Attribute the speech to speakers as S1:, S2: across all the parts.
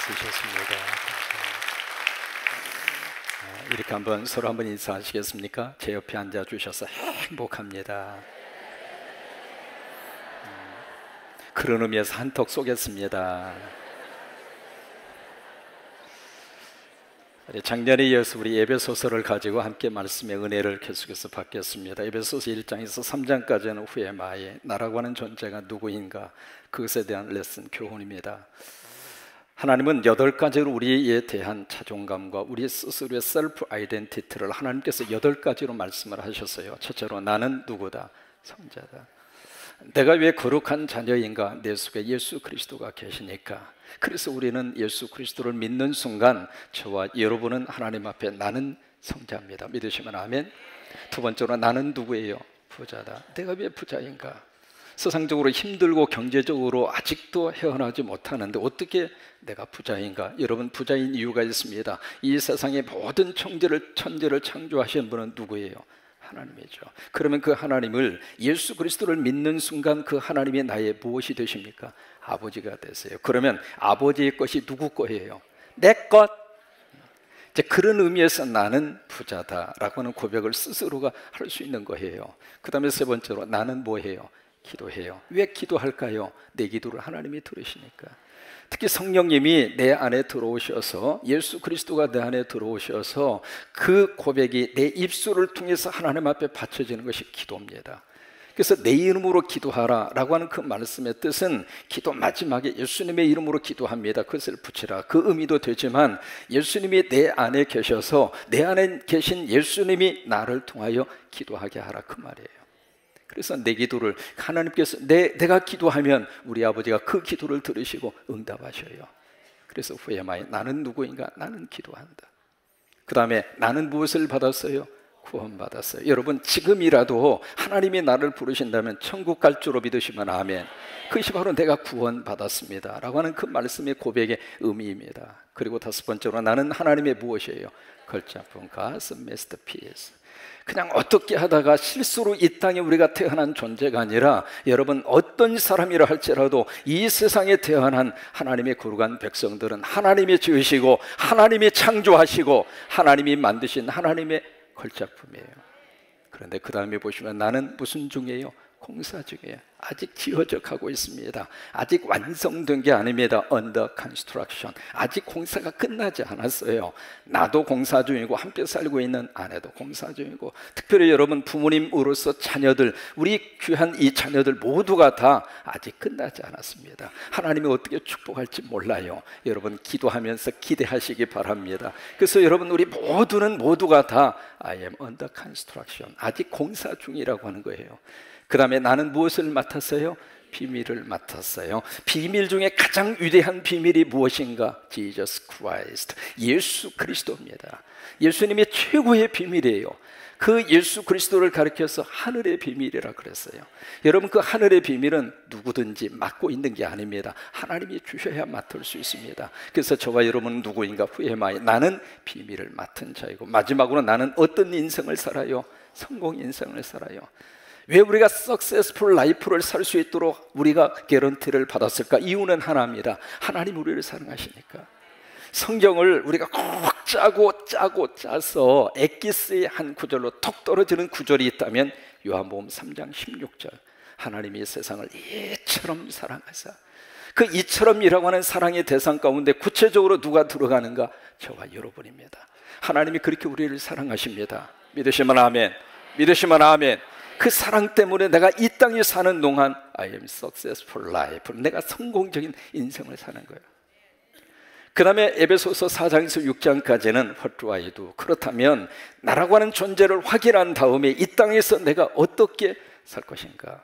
S1: 쓰셨습니다. 이렇게 한번 서로 한번 인사하시겠습니까? 제 옆에 앉아주셔서 행복합니다. 그런 의미에서 한턱 쏘겠습니다. 작년에 이어서 우리 에베소서를 가지고 함께 말씀의 은혜를 계속해서 받겠습니다. 에베소서 1장에서 3장까지는 후에마의 나라고 하는 존재가 누구인가, 그것에 대한 레슨 교훈입니다. 하나님은 8가지로 우리에 대한 자존감과 우리 스스로의 셀프 아이덴티티를 하나님께서 8가지로 말씀을 하셨어요. 첫째로 나는 누구다, 성자다. 내가 왜 거룩한 자녀인가? 내 속에 예수 그리스도가 계시니까. 그래서 우리는 예수 그리스도를 믿는 순간 저와 여러분은 하나님 앞에 나는 성자입니다. 믿으시면 아멘. 두 번째로 나는 누구예요? 부자다. 내가 왜 부자인가? 세상적으로 힘들고 경제적으로 아직도 헤어나지 못하는데 어떻게 내가 부자인가? 여러분, 부자인 이유가 있습니다. 이 세상의 모든 천지를 창조하신 분은 누구예요? 하나님이죠. 그러면 그 하나님을, 예수 그리스도를 믿는 순간 그 하나님이 나의 무엇이 되십니까? 아버지가 되세요. 그러면 아버지의 것이 누구 거예요? 내 것. 이제 그런 의미에서 나는 부자다라고 하는 고백을 스스로가 할 수 있는 거예요. 그 다음에 세 번째로 나는 뭐해요? 기도해요. 왜 기도할까요? 내 기도를 하나님이 들으시니까. 특히 성령님이 내 안에 들어오셔서, 예수 그리스도가 내 안에 들어오셔서 그 고백이 내 입술을 통해서 하나님 앞에 바쳐지는 것이 기도입니다. 그래서 내 이름으로 기도하라 라고 하는 그 말씀의 뜻은 기도 마지막에 예수님의 이름으로 기도합니다, 그것을 붙이라, 그 의미도 되지만 예수님이 내 안에 계셔서 내 안에 계신 예수님이 나를 통하여 기도하게 하라, 그 말이에요. 그래서 내 기도를 하나님께서 내가 기도하면 우리 아버지가 그 기도를 들으시고 응답하셔요. 그래서 후에마이 나는 누구인가? 나는 기도한다. 그 다음에 나는 무엇을 받았어요? 구원받았어요. 여러분, 지금이라도 하나님이 나를 부르신다면 천국 갈 줄로 믿으시면 아멘. 그것이 바로 내가 구원받았습니다 라고 하는 그 말씀의 고백의 의미입니다. 그리고 다섯 번째로 나는 하나님의 무엇이에요? 걸작품, God's masterpiece. 그냥 어떻게 하다가 실수로 이 땅에 우리가 태어난 존재가 아니라, 여러분, 어떤 사람이라 할지라도 이 세상에 태어난 하나님의 거룩한 백성들은 하나님이 지으시고 하나님이 창조하시고 하나님이 만드신 하나님의 걸작품이에요. 그런데 그 다음에 보시면 나는 무슨 중이에요? 공사 중이에요. 아직 지어져 가고 있습니다. 아직 완성된 게 아닙니다. Under construction. 아직 공사가 끝나지 않았어요. 나도 공사 중이고 함께 살고 있는 아내도 공사 중이고, 특별히 여러분 부모님으로서 자녀들, 우리 귀한 이 자녀들 모두가 다 아직 끝나지 않았습니다. 하나님이 어떻게 축복할지 몰라요. 여러분, 기도하면서 기대하시기 바랍니다. 그래서 여러분, 우리 모두가 다 I am under construction, 아직 공사 중이라고 하는 거예요. 그 다음에 나는 무엇을 맡았어요? 비밀을 맡았어요. 비밀 중에 가장 위대한 비밀이 무엇인가? Jesus Christ, 예수 그리스도입니다. 예수님이 최고의 비밀이에요. 그 예수 그리스도를 가리켜서 하늘의 비밀이라 그랬어요. 여러분, 그 하늘의 비밀은 누구든지 맡고 있는 게 아닙니다. 하나님이 주셔야 맡을 수 있습니다. 그래서 저와 여러분은 누구인가? 후에마이 나는 비밀을 맡은 자이고, 마지막으로 나는 어떤 인생을 살아요? 성공 인생을 살아요. 왜 우리가 successful life를 살 수 있도록 우리가 개런티를 받았을까? 이유는 하나입니다. 하나님 우리를 사랑하시니까. 성경을 우리가 꼭 짜서 엑기스의 한 구절로 톡 떨어지는 구절이 있다면 요한복음 3장 16절, 하나님이 세상을 이처럼 사랑하사. 그 이처럼이라고 하는 사랑의 대상 가운데 구체적으로 누가 들어가는가? 저와 여러분입니다. 하나님이 그렇게 우리를 사랑하십니다. 믿으시면 아멘. 믿으시면 아멘. 그 사랑 때문에 내가 이 땅에 사는 동안 I am successful life, 내가 성공적인 인생을 사는 거예요. 그 다음에 에베소서 4장에서 6장까지는 What do I do? 그렇다면 나라고 하는 존재를 확인한 다음에 이 땅에서 내가 어떻게 살 것인가?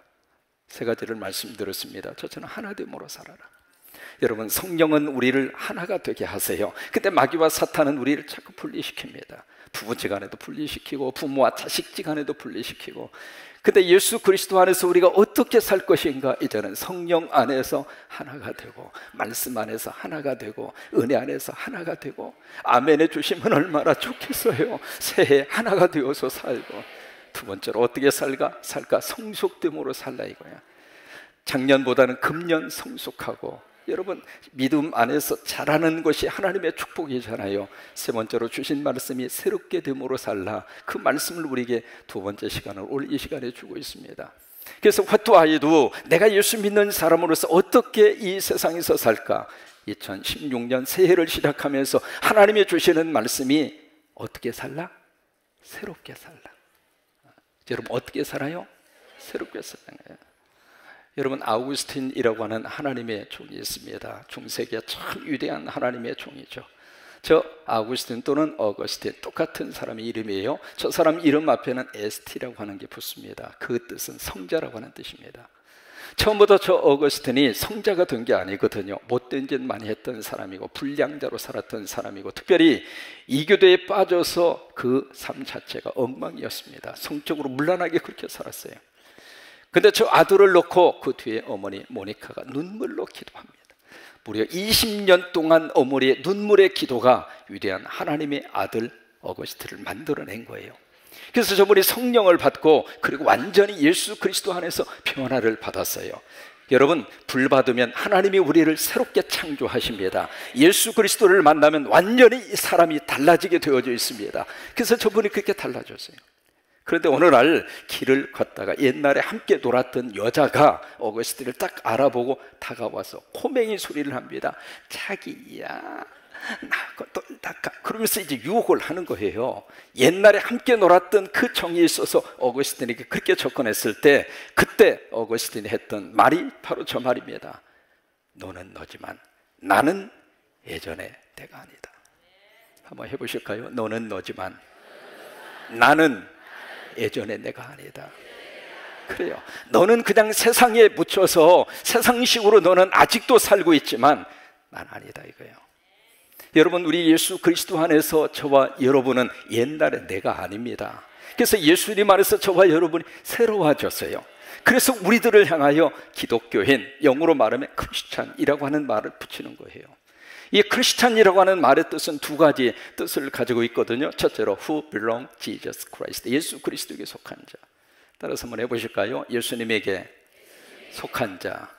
S1: 세 가지를 말씀드렸습니다. 첫째는 하나됨으로 살아라. 여러분, 성령은 우리를 하나가 되게 하세요. 근데 마귀와 사탄은 우리를 자꾸 분리시킵니다. 부부지간에도 분리시키고 부모와 자식지간에도 분리시키고. 근데 예수 그리스도 안에서 우리가 어떻게 살 것인가? 이제는 성령 안에서 하나가 되고, 말씀 안에서 하나가 되고, 은혜 안에서 하나가 되고. 아멘해 주시면 얼마나 좋겠어요. 새해 하나가 되어서 살고. 두 번째로 어떻게 살까? 성숙됨으로 살라 이거야. 작년보다는 금년 성숙하고. 여러분, 믿음 안에서 자라는 것이 하나님의 축복이잖아요. 세 번째로 주신 말씀이 새롭게 됨으로 살라. 그 말씀을 우리에게 두 번째 시간을 오늘 이 시간에 주고 있습니다. 그래서 What do I do? 내가 예수 믿는 사람으로서 어떻게 이 세상에서 살까? 2016년 새해를 시작하면서 하나님이 주시는 말씀이 어떻게 살라? 새롭게 살라. 여러분, 어떻게 살아요? 새롭게 살아요. 여러분, 아우구스틴이라고 하는 하나님의 종이 있습니다. 중세기에 참 위대한 하나님의 종이죠. 저 아우구스틴 또는 어거스틴, 똑같은 사람의 이름이에요. 저 사람 이름 앞에는 ST라고 하는 게 붙습니다. 그 뜻은 성자라고 하는 뜻입니다. 처음부터 저 어거스틴이 성자가 된 게 아니거든요. 못된 짓 많이 했던 사람이고 불량자로 살았던 사람이고, 특별히 이교도에 빠져서 그 삶 자체가 엉망이었습니다. 성적으로 문란하게 그렇게 살았어요. 근데 저 아들을 놓고 그 뒤에 어머니 모니카가 눈물로 기도합니다. 무려 20년 동안 어머니의 눈물의 기도가 위대한 하나님의 아들 어거스틴을 만들어낸 거예요. 그래서 저분이 성령을 받고 그리고 완전히 예수 그리스도 안에서 변화를 받았어요. 여러분, 불 받으면 하나님이 우리를 새롭게 창조하십니다. 예수 그리스도를 만나면 완전히 이 사람이 달라지게 되어져 있습니다. 그래서 저분이 그렇게 달라졌어요. 그런데 어느 날 길을 걷다가 옛날에 함께 놀았던 여자가 어거스틴을 딱 알아보고 다가와서 코맹이 소리를 합니다. 자기야, 나하고 놀다가, 그러면서 이제 유혹을 하는 거예요. 옛날에 함께 놀았던 그 정이 있어서 어거스틴에게 그렇게 접근했을 때, 그때 어거스틴이 했던 말이 바로 저 말입니다. 너는 너지만 나는 예전의 내가 아니다. 한번 해보실까요? 너는 너지만 나는 예전의 내가 아니다. 그래요. 너는 그냥 세상에 묻혀서 세상식으로 너는 아직도 살고 있지만 난 아니다 이거예요. 여러분, 우리 예수 그리스도 안에서 저와 여러분은 옛날의 내가 아닙니다. 그래서 예수님 안에서 저와 여러분이 새로워졌어요. 그래서 우리들을 향하여 기독교인, 영어로 말하면 크리스찬이라고 하는 말을 붙이는 거예요. 이 크리스찬이라고 하는 말의 뜻은 두 가지 뜻을 가지고 있거든요. 첫째로 Who belong Jesus Christ, 예수 그리스도에게 속한 자. 따라서 한번 해보실까요? 예수님에게 속한 자.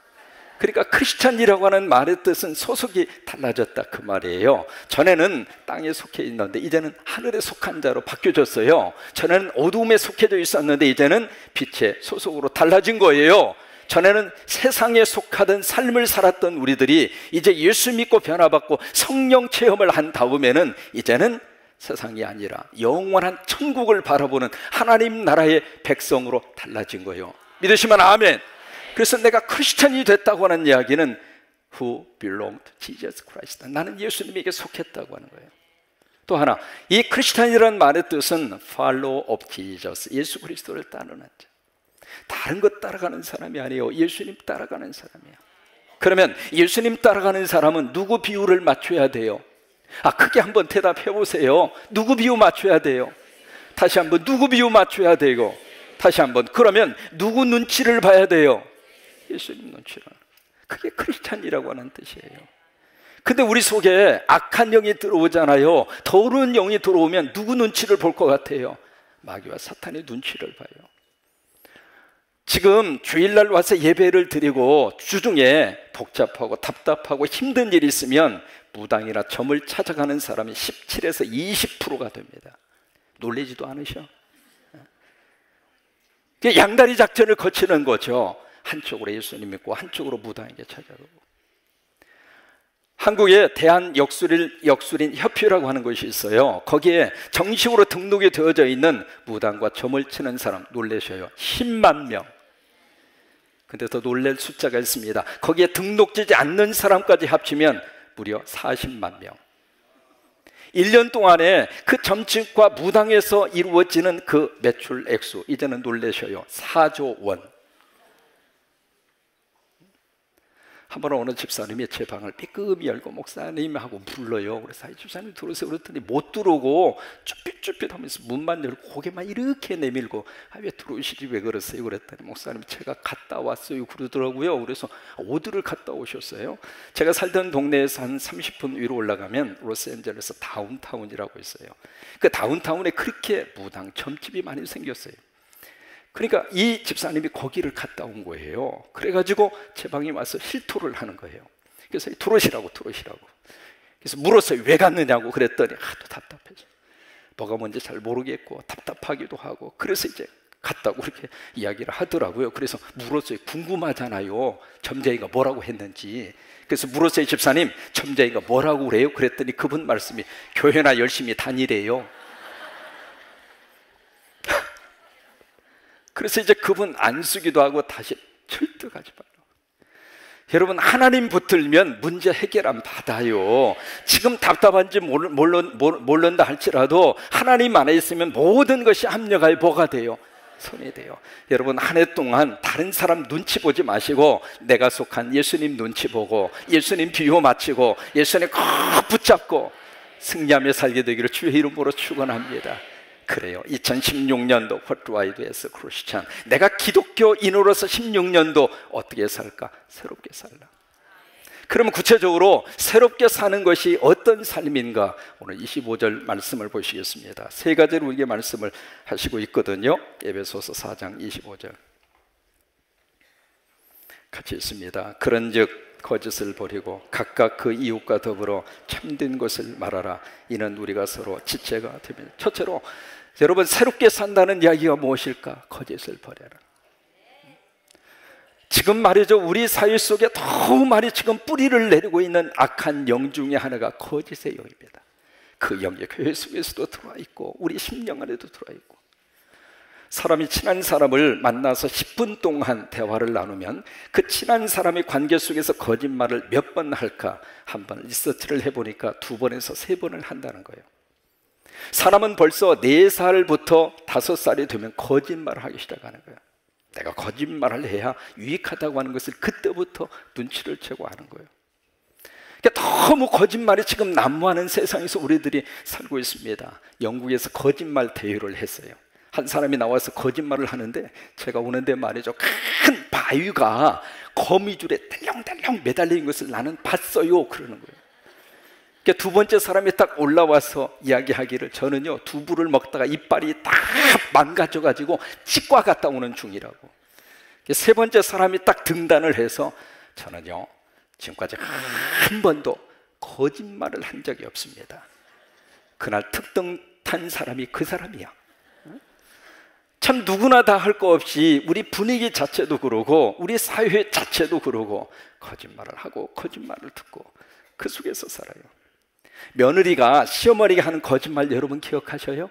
S1: 그러니까 크리스찬이라고 하는 말의 뜻은 소속이 달라졌다 그 말이에요. 전에는 땅에 속해 있는데 이제는 하늘에 속한 자로 바뀌어졌어요. 전에는 어둠에 속해져 있었는데 이제는 빛의 소속으로 달라진 거예요. 전에는 세상에 속하던 삶을 살았던 우리들이 이제 예수 믿고 변화받고 성령 체험을 한 다음에는 이제는 세상이 아니라 영원한 천국을 바라보는 하나님 나라의 백성으로 달라진 거예요. 믿으시면 아멘. 그래서 내가 크리스찬이 됐다고 하는 이야기는 Who belong to Jesus Christ, 나는 예수님에게 속했다고 하는 거예요. 또 하나, 이 크리스찬이라는 말의 뜻은 Follow of Jesus, 예수 그리스도를 따르는 자. 다른 것 따라가는 사람이 아니에요. 예수님 따라가는 사람이에요. 그러면 예수님 따라가는 사람은 누구 비율을 맞춰야 돼요? 크게 한번 대답해 보세요. 누구 비유 맞춰야 돼요? 다시 한번, 누구 비유 맞춰야 되고, 다시 한번, 그러면 누구 눈치를 봐야 돼요? 예수님 눈치를. 그게 크리스찬이라고 하는 뜻이에요. 근데 우리 속에 악한 영이 들어오잖아요. 더러운 영이 들어오면 누구 눈치를 볼 것 같아요? 마귀와 사탄의 눈치를 봐요. 지금 주일날 와서 예배를 드리고 주중에 복잡하고 답답하고 힘든 일이 있으면 무당이나 점을 찾아가는 사람이 17에서 20%가 됩니다. 놀라지도 않으셔? 양다리 작전을 거치는 거죠. 한쪽으로 예수님 믿고 한쪽으로 무당에게 찾아가고. 한국에 대한역술인 협회라고 하는 것이 있어요. 거기에 정식으로 등록이 되어져 있는 무당과 점을 치는 사람 놀라셔요. 10만 명. 근데 더 놀랄 숫자가 있습니다. 거기에 등록되지 않는 사람까지 합치면 무려 40만 명. 1년 동안에 그 점집과 무당에서 이루어지는 그 매출 액수, 이제는 놀라셔요. 4조 원. 한번 어느 집사님이 제 방을 삐끔히 열고 목사님하고 불러요. 그래서 집사님 들어오세요 그랬더니 못 들어오고 쭈삣쭈삣 하면서 문만 열고 고개만 이렇게 내밀고 왜 들어오시지 왜 그러세요? 그랬더니 목사님 제가 갔다 왔어요 그러더라고요. 그래서 어디를 갔다 오셨어요? 제가 살던 동네에서 한 30분 위로 올라가면 로스앤젤레스 다운타운이라고 있어요. 그 다운타운에 그렇게 무당 점집이 많이 생겼어요. 그러니까 이 집사님이 거기를 갔다 온 거예요. 그래가지고 제 방에 와서 실토를 하는 거예요. 그래서 들어오시라고. 그래서 물었어요. 왜 갔느냐고. 그랬더니 또 답답해져. 뭐가 뭔지 잘 모르겠고 답답하기도 하고, 그래서 이제 갔다고 그렇게 이야기를 하더라고요. 그래서 물었어요. 궁금하잖아요, 점쟁이가 뭐라고 했는지. 그래서 물었어요. 집사님, 점쟁이가 뭐라고 그래요? 그랬더니 그분 말씀이 교회나 열심히 다니래요. 그래서 이제 그분 안쓰기도 하고 다시 절대 가지 말라고. 여러분, 하나님 붙들면 문제 해결 안 받아요. 지금 답답한지 모른다 할지라도 하나님 안에 있으면 모든 것이 합력하여 뭐가 돼요? 손이 돼요. 여러분, 한 해 동안 다른 사람 눈치 보지 마시고 내가 속한 예수님 눈치 보고 예수님 비유 마치고 예수님 꼭 붙잡고 승리하며 살게 되기를 주의 이름으로 축원합니다. 그래요. 2016년도 What do I do as a Christian? 내가 기독교인으로서 16년도 어떻게 살까? 새롭게 살라. 그러면 구체적으로 새롭게 사는 것이 어떤 삶인가? 오늘 25절 말씀을 보시겠습니다. 세 가지로 우리에게 말씀을 하시고 있거든요. 에베소서 4장 25절 같이 있습니다. 그런즉 거짓을 버리고 각각 그 이웃과 더불어 참된 것을 말하라. 이는 우리가 서로 지체가 되면. 첫째로 여러분, 새롭게 산다는 이야기가 무엇일까? 거짓을 버려라. 지금 말이죠, 우리 사회 속에 너무 많이 지금 뿌리를 내리고 있는 악한 영 중에 하나가 거짓의 영입니다. 그 영이 교회 속에서도 들어와 있고 우리 심령 안에도 들어와 있고, 사람이 친한 사람을 만나서 10분 동안 대화를 나누면 그 친한 사람의 관계 속에서 거짓말을 몇 번 할까? 한번 리서치를 해보니까 2번에서 3번을 한다는 거예요. 사람은 벌써 4살부터 5살이 되면 거짓말을 하기 시작하는 거예요. 내가 거짓말을 해야 유익하다고 하는 것을 그때부터 눈치를 채고 하는 거예요. 그러니까 너무 거짓말이 지금 난무하는 세상에서 우리들이 살고 있습니다. 영국에서 거짓말 대회를 했어요. 한 사람이 나와서 거짓말을 하는데, 제가 오는데 말이죠, 큰 바위가 거미줄에 딸렁딸렁 매달린 것을 나는 봤어요, 그러는 거예요. 그러니까 두 번째 사람이 딱 올라와서 이야기하기를, 저는요 두부를 먹다가 이빨이 다 망가져가지고 치과 갔다 오는 중이라고. 세 번째 사람이 딱 등단을 해서, 저는요 지금까지 한 번도 거짓말을 한 적이 없습니다. 그날 특등 탄 사람이 그 사람이야. 참 누구나 다 할 거 없이 우리 분위기 자체도 그러고 우리 사회 자체도 그러고 거짓말을 하고 거짓말을 듣고 그 속에서 살아요. 며느리가 시어머니가 하는 거짓말 여러분 기억하셔요?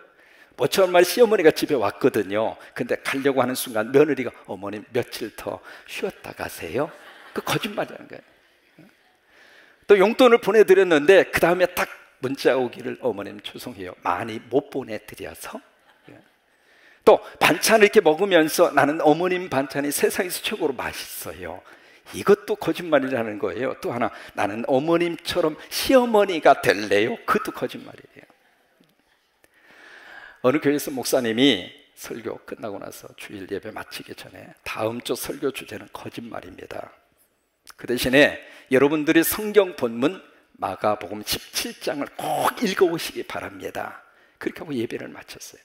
S1: 모처럼 말 시어머니가 집에 왔거든요. 근데 가려고 하는 순간 며느리가, 어머님 며칠 더 쉬었다 가세요. 그 거짓말이라는 거예요. 또 용돈을 보내드렸는데 그 다음에 딱 문자 오기를, 어머님 죄송해요, 많이 못 보내드려서. 또 반찬을 이렇게 먹으면서, 나는 어머님 반찬이 세상에서 최고로 맛있어요. 이것도 거짓말이라는 거예요. 또 하나, 나는 어머님처럼 시어머니가 될래요. 그것도 거짓말이에요. 어느 교회에서 목사님이 설교 끝나고 나서 주일 예배 마치기 전에, 다음 주 설교 주제는 거짓말입니다. 그 대신에 여러분들이 성경 본문 마가복음 17장을 꼭 읽어보시기 바랍니다. 그렇게 하고 예배를 마쳤어요.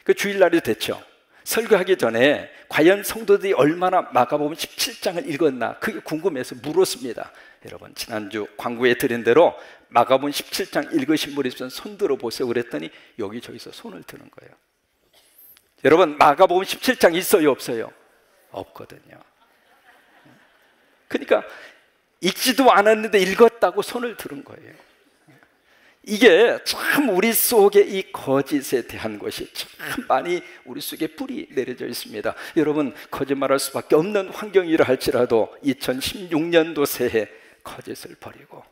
S1: 그 주일날이 됐죠. 설교하기 전에 과연 성도들이 얼마나 마가복음 17장을 읽었나, 그게 궁금해서 물었습니다. 여러분, 지난주 광고에 드린 대로 마가복음 17장 읽으신 분이 있으면 손 들어보세요 그랬더니 여기저기서 손을 드는 거예요. 여러분, 마가복음 17장 있어요 없어요? 없거든요. 그러니까 읽지도 않았는데 읽었다고 손을 들은 거예요. 이게 참 우리 속에 이 거짓에 대한 것이 참 많이 우리 속에 뿌리 내려져 있습니다. 여러분, 거짓말할 수밖에 없는 환경이라 할지라도 2016년도 새해 거짓을 버리고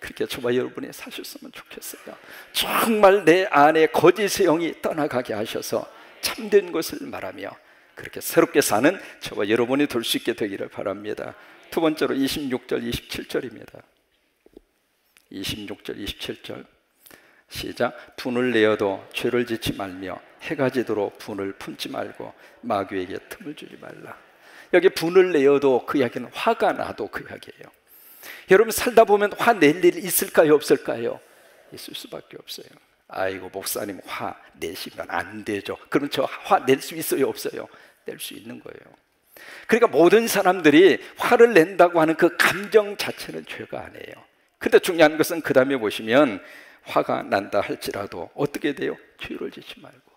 S1: 그렇게 저와 여러분이 사셨으면 좋겠어요. 정말 내 안에 거짓의 영이 떠나가게 하셔서 참된 것을 말하며 그렇게 새롭게 사는 저와 여러분이 될 수 있게 되기를 바랍니다. 두 번째로 26절 27절입니다 26절 27절 시작. 분을 내어도 죄를 짓지 말며 해가 지도록 분을 품지 말고 마귀에게 틈을 주지 말라. 여기 분을 내어도 그 이야기는 화가 나도 그 이야기예요. 여러분, 살다 보면 화낼 일이 있을까요 없을까요? 있을 수밖에 없어요. 아이고 목사님 화 내시면 안 되죠. 그럼 저 화 낼 수 있어요 없어요? 낼 수 있는 거예요. 그러니까 모든 사람들이 화를 낸다고 하는 그 감정 자체는 죄가 아니에요. 근데 중요한 것은 그 다음에 보시면 화가 난다 할지라도 어떻게 돼요? 죄를 짓지 말고.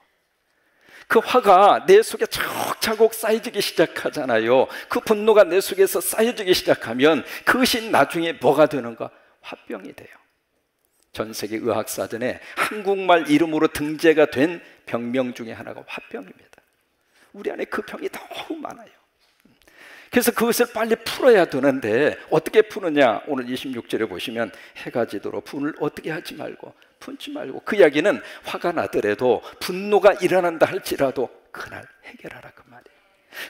S1: 그 화가 내 속에 차곡차곡 쌓여지기 시작하잖아요. 그 분노가 내 속에서 쌓여지기 시작하면 그것이 나중에 뭐가 되는가? 화병이 돼요. 전 세계 의학사전에 한국말 이름으로 등재가 된 병명 중에 하나가 화병입니다. 우리 안에 그 병이 너무 많아요. 그래서 그것을 빨리 풀어야 되는데 어떻게 푸느냐? 오늘 26절에 보시면 해가 지도록 분을 어떻게 하지 말고 품지 말고, 그 이야기는 화가 나더라도 분노가 일어난다 할지라도 그날 해결하라 그 말이에요.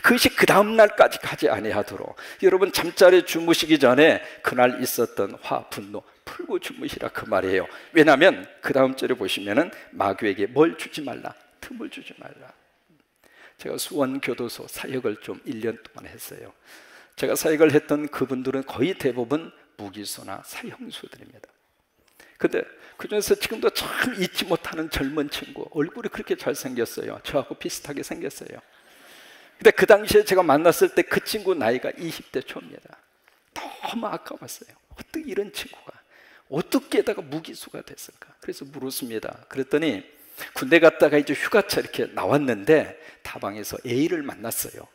S1: 그것이 그 다음 날까지 가지 아니하도록 여러분 잠자리에 주무시기 전에 그날 있었던 화, 분노 풀고 주무시라 그 말이에요. 왜냐하면 그 다음 절에 보시면은 마귀에게 뭘 주지 말라? 틈을 주지 말라. 제가 수원교도소 사역을 좀 1년 동안 했어요. 제가 사역을 했던 그분들은 거의 대부분 무기수나 사형수들입니다. 근데 그중에서 지금도 참 잊지 못하는 젊은 친구, 얼굴이 그렇게 잘생겼어요. 저하고 비슷하게 생겼어요. 근데 그 당시에 제가 만났을 때 그 친구 나이가 20대 초입니다. 너무 아까웠어요. 어떻게 이런 친구가 어떻게다가 무기수가 됐을까? 그래서 물었습니다. 그랬더니 군대 갔다가 이제 휴가차 이렇게 나왔는데 다방에서 애인을 만났어요.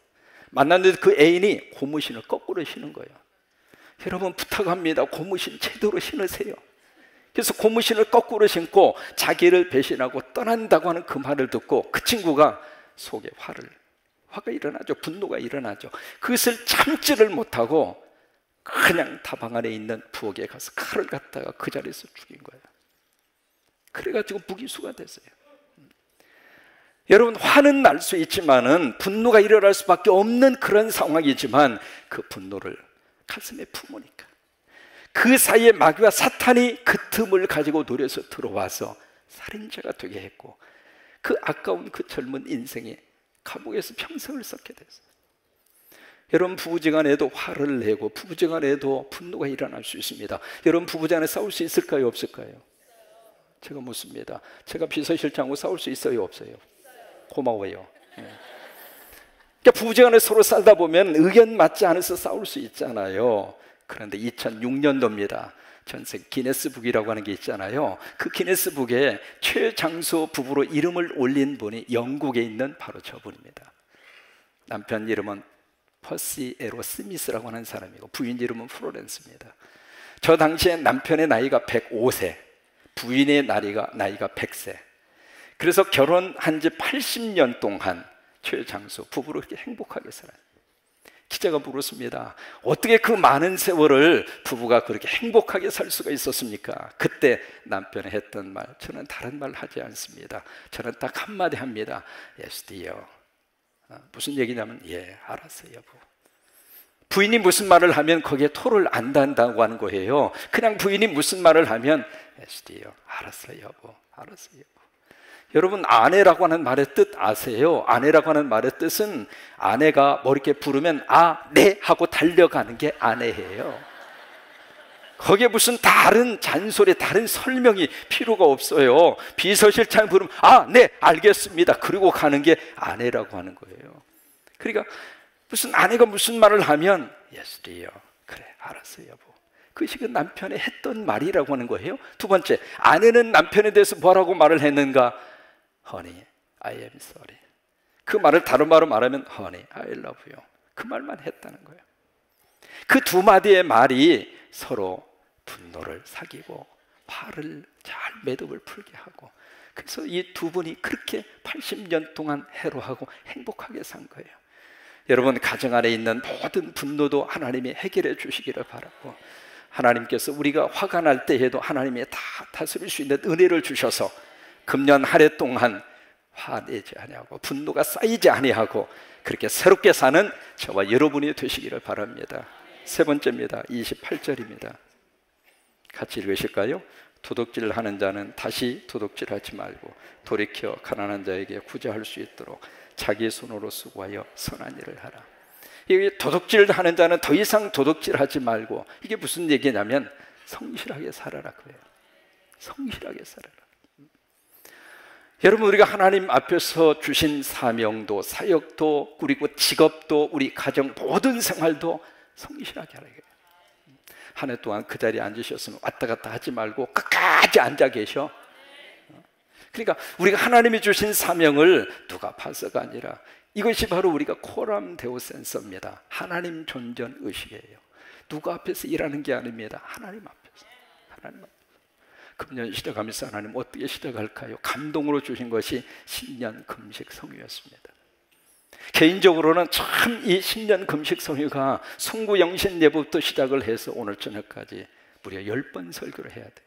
S1: 만났는데 그 애인이 고무신을 거꾸로 신은 거예요. 여러분 부탁합니다. 고무신 제대로 신으세요. 그래서 고무신을 거꾸로 신고 자기를 배신하고 떠난다고 하는 그 말을 듣고 그 친구가 속에 화가 일어나죠. 분노가 일어나죠. 그것을 참지를 못하고 그냥 다방 안에 있는 부엌에 가서 칼을 갖다가 그 자리에서 죽인 거예요. 그래가지고 무기수가 됐어요. 여러분 화는 날 수 있지만은 분노가 일어날 수밖에 없는 그런 상황이지만 그 분노를 가슴에 품으니까 그 사이에 마귀와 사탄이 그 틈을 가지고 노려서 들어와서 살인자가 되게 했고 그 아까운 그 젊은 인생이 감옥에서 평생을 썩게 됐어요. 여러분 부부지간에도 화를 내고 부부지간에도 분노가 일어날 수 있습니다. 여러분 부부지간에 싸울 수 있을까요? 없을까요? 제가 묻습니다. 제가 비서실장하고 싸울 수 있어요? 없어요? 고마워요. 그러니까 부부지간에 서로 살다 보면 의견 맞지 않아서 싸울 수 있잖아요. 그런데 2006년도입니다. 전세 기네스북이라고 하는 게 있잖아요. 그 기네스북에 최장수 부부로 이름을 올린 분이 영국에 있는 바로 저분입니다. 남편 이름은 퍼시 에로 스미스라고 하는 사람이고 부인 이름은 플로렌스입니다. 저 당시에 남편의 나이가 105세, 부인의 나이가 100세. 그래서 결혼한 지 80년 동안 최장수 부부로 이렇게 행복하게 살아요. 기자가 물었습니다. 어떻게 그 많은 세월을 부부가 그렇게 행복하게 살 수가 있었습니까? 그때 남편이 했던 말, 저는 다른 말 하지 않습니다. 저는 딱 한마디 합니다. Yes, dear. 무슨 얘기냐면 예, 알았어요 여보. 부인이 무슨 말을 하면 거기에 토를 안 단다고 하는 거예요. 그냥 부인이 무슨 말을 하면 Yes, dear. 알았어요 여보. 알았어요 여보. 여러분 아내라고 하는 말의 뜻 아세요? 아내라고 하는 말의 뜻은 아내가 뭐 이렇게 부르면 아, 네 하고 달려가는 게 아내예요. 거기에 무슨 다른 잔소리, 다른 설명이 필요가 없어요. 비서실장 부르면 아, 네 알겠습니다 그리고 가는 게 아내라고 하는 거예요. 그러니까 무슨 아내가 무슨 말을 하면 Yes dear, 그래 알았어요 여보. 그것이 그 남편이 했던 말이라고 하는 거예요. 두 번째, 아내는 남편에 대해서 뭐라고 말을 했는가? Honey, I am sorry. 그 말을 다른 말로 말하면 Honey, I love you. 그 말만 했다는 거예요. 그 두 마디의 말이 서로 분노를 사귀고 화를 잘 매듭을 풀게 하고, 그래서 이 두 분이 그렇게 80년 동안 해로하고 행복하게 산 거예요. 여러분 가정 안에 있는 모든 분노도 하나님이 해결해 주시기를 바라고, 하나님께서 우리가 화가 날 때에도 하나님이 다 다스릴 수 있는 은혜를 주셔서 금년 한 해 동안 화내지 아니하고 분노가 쌓이지 아니하고 그렇게 새롭게 사는 저와 여러분이 되시기를 바랍니다. 세 번째입니다. 28절입니다. 같이 읽으실까요? 도둑질하는 자는 다시 도둑질하지 말고 돌이켜 가난한 자에게 구제할 수 있도록 자기 손으로 수고하여 선한 일을 하라. 이 도둑질하는 자는 더 이상 도둑질하지 말고, 이게 무슨 얘기냐면 성실하게 살아라 그래요. 성실하게 살아라. 여러분, 우리가 하나님 앞에서 주신 사명도, 사역도, 그리고 직업도, 우리 가정 모든 생활도 성실하게 하라. 한 해 동안 그 자리에 앉으셨으면 왔다 갔다 하지 말고 끝까지 앉아 계셔. 그러니까 우리가 하나님이 주신 사명을 누가 봐서가 아니라, 이것이 바로 우리가 코람 데오 센서입니다. 하나님 존전 의식이에요. 누가 앞에서 일하는 게 아닙니다. 하나님 앞에서. 하나님 앞에서. 금년 시작하면서 하나님 어떻게 시작할까요? 감동으로 주신 것이 신년 금식 성유였습니다. 개인적으로는 참 이 신년 금식 성유가 송구영신 예부터 시작을 해서 오늘 저녁까지 무려 10번 설교를 해야 돼요.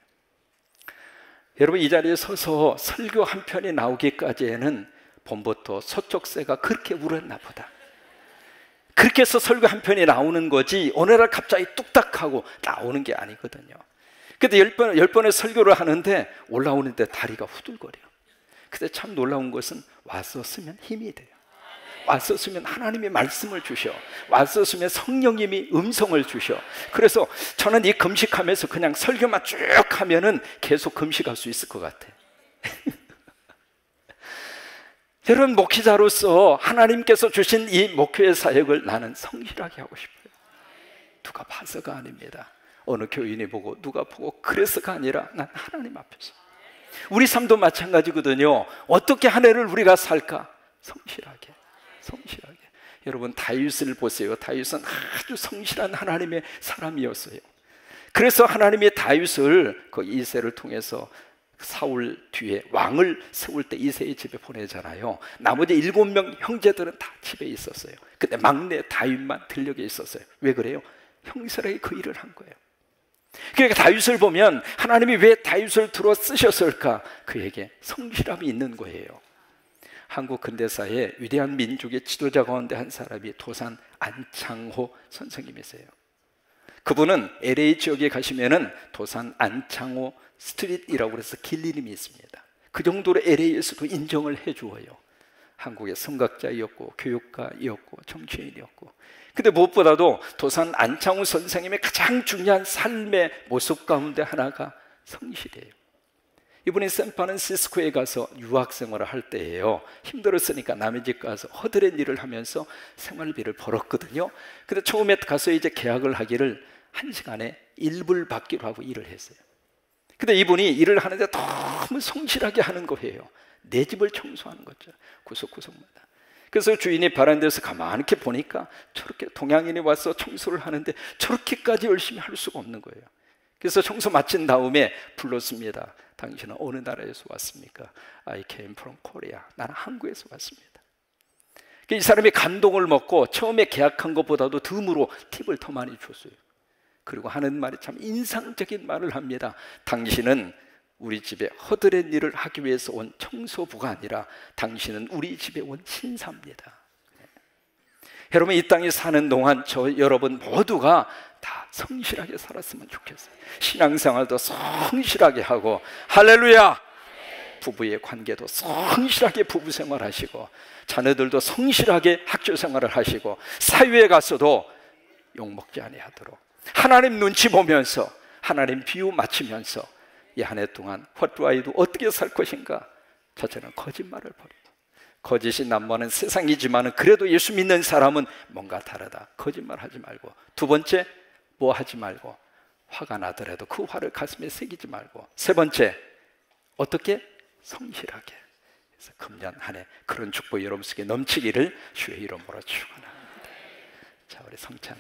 S1: 여러분, 이 자리에 서서 설교 한 편이 나오기까지에는 봄부터 서쪽새가 그렇게 울었나 보다. 그렇게 해서 설교 한 편이 나오는 거지 어느 날 갑자기 뚝딱하고 나오는 게 아니거든요. 근데 10번의 설교를 하는데 올라오는데 다리가 후들거려요. 근데 참 놀라운 것은 왔었으면 힘이 돼요. 왔었으면 하나님이 말씀을 주셔. 왔었으면 성령님이 음성을 주셔. 그래서 저는 이 금식하면서 그냥 설교만 쭉 하면은 계속 금식할 수 있을 것 같아. 여러분, 목회자로서 하나님께서 주신 이 목회의 사역을 나는 성실하게 하고 싶어요. 누가 봐서가 아닙니다. 어느 교인이 보고 누가 보고 그래서가 아니라 난 하나님 앞에서. 우리 삶도 마찬가지거든요. 어떻게 한 해를 우리가 살까? 성실하게. 성실하게. 여러분, 다윗을 보세요. 다윗은 아주 성실한 하나님의 사람이었어요. 그래서 하나님이 다윗을 그 이새를 통해서 사울 뒤에 왕을 세울 때 이새의 집에 보내잖아요. 나머지 7명 형제들은 다 집에 있었어요. 근데 막내 다윗만 들녘에 있었어요. 왜 그래요? 형설하게 그 일을 한 거예요. 그러니까 다윗을 보면 하나님이 왜 다윗을 들어 쓰셨을까? 그에게 성실함이 있는 거예요. 한국 근대사의 위대한 민족의 지도자 가운데 한 사람이 도산 안창호 선생님이세요. 그분은 LA 지역에 가시면은 도산 안창호 스트릿이라고 해서 길 이름이 있습니다. 그 정도로 LA에서도 인정을 해주어요. 한국의 성각자이었고 교육가이었고 정치인이었고. 근데 무엇보다도 도산 안창호 선생님의 가장 중요한 삶의 모습 가운데 하나가 성실이에요. 이분이 샌프란시스코에 가서 유학생활을 할 때예요. 힘들었으니까 남의 집 가서 허드렛 일을 하면서 생활비를 벌었거든요. 근데 처음에 가서 이제 계약을 하기를 1시간에 1불 받기로 하고 일을 했어요. 근데 이분이 일을 하는데 너무 성실하게 하는 거예요. 내 집을 청소하는 거죠. 구석구석마다. 그래서 주인이 바란다에서 가만히 이렇게 보니까 저렇게 동양인이 와서 청소를 하는데 저렇게까지 열심히 할 수가 없는 거예요. 그래서 청소 마친 다음에 불렀습니다. 당신은 어느 나라에서 왔습니까? I came from Korea. 나는 한국에서 왔습니다. 이 사람이 감동을 먹고 처음에 계약한 것보다도 덤으로 팁을 더 많이 줬어요. 그리고 하는 말이 참 인상적인 말을 합니다. 당신은 우리 집에 허드렛 일을 하기 위해서 온 청소부가 아니라 당신은 우리 집에 온 신사입니다. 여러분, 이 땅에 사는 동안 저 여러분 모두가 다 성실하게 살았으면 좋겠어요. 신앙생활도 성실하게 하고, 할렐루야! 부부의 관계도 성실하게 부부생활 하시고, 자녀들도 성실하게 학교생활을 하시고, 사회에 가서도 욕먹지 아니하도록 하나님 눈치 보면서, 하나님 비유 맞추면서 이 한 해 동안 What do I do? 어떻게 살 것인가? 첫째는 거짓말을 버리고, 거짓이 난무하는 세상이지만 그래도 예수 믿는 사람은 뭔가 다르다. 거짓말 하지 말고. 두 번째, 뭐 하지 말고, 화가 나더라도 그 화를 가슴에 새기지 말고. 세 번째, 어떻게? 성실하게. 그래서 금년 한 해 그런 축복 여러분 속에 넘치기를 주의 이름으로 축원합니다. 자, 우리 성찬